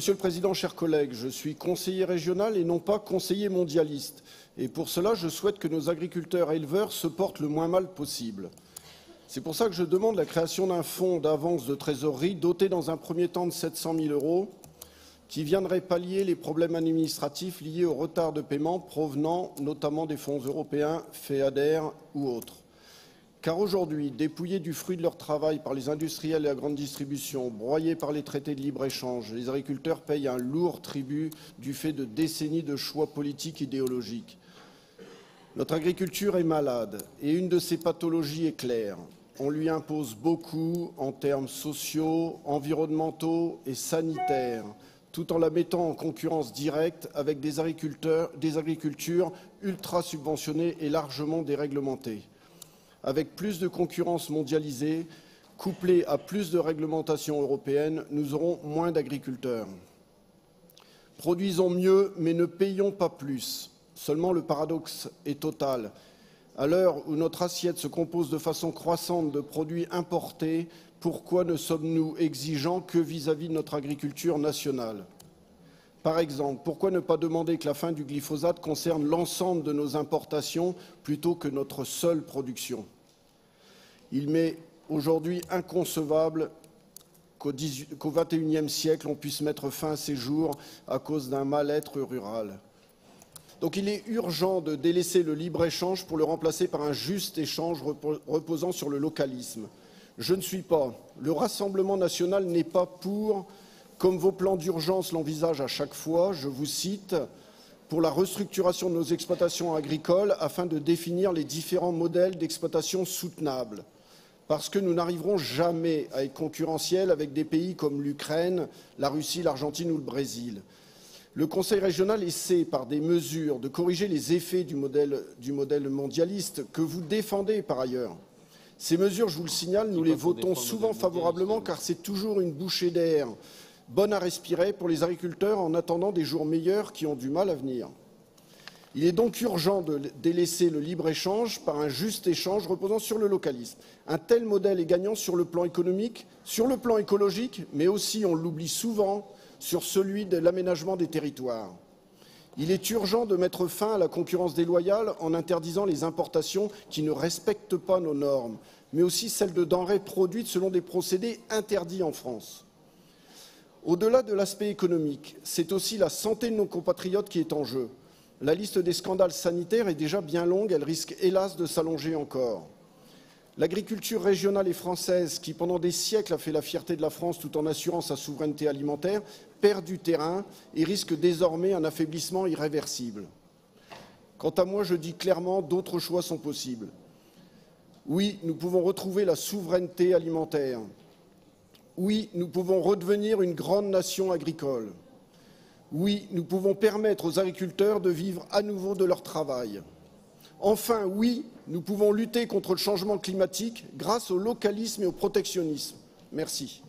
Monsieur le Président, chers collègues, je suis conseiller régional et non pas conseiller mondialiste. Et pour cela, je souhaite que nos agriculteurs et éleveurs se portent le moins mal possible. C'est pour ça que je demande la création d'un fonds d'avance de trésorerie doté dans un premier temps de 700 000 € qui viendrait pallier les problèmes administratifs liés au retard de paiement provenant notamment des fonds européens, FEADER ou autres. Car aujourd'hui, dépouillés du fruit de leur travail par les industriels et la grande distribution, broyés par les traités de libre-échange, les agriculteurs payent un lourd tribut du fait de décennies de choix politiques idéologiques. Notre agriculture est malade et une de ses pathologies est claire. On lui impose beaucoup en termes sociaux, environnementaux et sanitaires, tout en la mettant en concurrence directe avec des agricultures ultra subventionnées et largement déréglementées. Avec plus de concurrence mondialisée, couplée à plus de réglementation européenne, nous aurons moins d'agriculteurs. Produisons mieux, mais ne payons pas plus. Seulement le paradoxe est total. À l'heure où notre assiette se compose de façon croissante de produits importés, pourquoi ne sommes-nous exigeants que vis-à-vis de notre agriculture nationale? Par exemple, pourquoi ne pas demander que la fin du glyphosate concerne l'ensemble de nos importations plutôt que notre seule production? Il m'est aujourd'hui inconcevable qu'au XXIe siècle, on puisse mettre fin à ces jours à cause d'un mal-être rural. Donc il est urgent de délaisser le libre-échange pour le remplacer par un juste échange reposant sur le localisme. Je ne suis pas. Le Rassemblement national n'est pas pour, comme vos plans d'urgence l'envisagent à chaque fois, je vous cite, pour la restructuration de nos exploitations agricoles afin de définir les différents modèles d'exploitation soutenables. Parce que nous n'arriverons jamais à être concurrentiels avec des pays comme l'Ukraine, la Russie, l'Argentine ou le Brésil. Le Conseil régional essaie, par des mesures, de corriger les effets du modèle mondialiste que vous défendez par ailleurs. Ces mesures, je vous le signale, nous les votons souvent favorablement car c'est toujours une bouchée d'air bonne à respirer pour les agriculteurs en attendant des jours meilleurs qui ont du mal à venir. Il est donc urgent de délaisser le libre-échange par un juste échange reposant sur le localisme. Un tel modèle est gagnant sur le plan économique, sur le plan écologique, mais aussi, on l'oublie souvent, sur celui de l'aménagement des territoires. Il est urgent de mettre fin à la concurrence déloyale en interdisant les importations qui ne respectent pas nos normes, mais aussi celles de denrées produites selon des procédés interdits en France. Au-delà de l'aspect économique, c'est aussi la santé de nos compatriotes qui est en jeu. La liste des scandales sanitaires est déjà bien longue, elle risque hélas de s'allonger encore. L'agriculture régionale et française, qui pendant des siècles a fait la fierté de la France tout en assurant sa souveraineté alimentaire, perd du terrain et risque désormais un affaiblissement irréversible. Quant à moi, je dis clairement, d'autres choix sont possibles. Oui, nous pouvons retrouver la souveraineté alimentaire. Oui, nous pouvons redevenir une grande nation agricole. Oui, nous pouvons permettre aux agriculteurs de vivre à nouveau de leur travail. Enfin, oui, nous pouvons lutter contre le changement climatique grâce au localisme et au protectionnisme. Merci.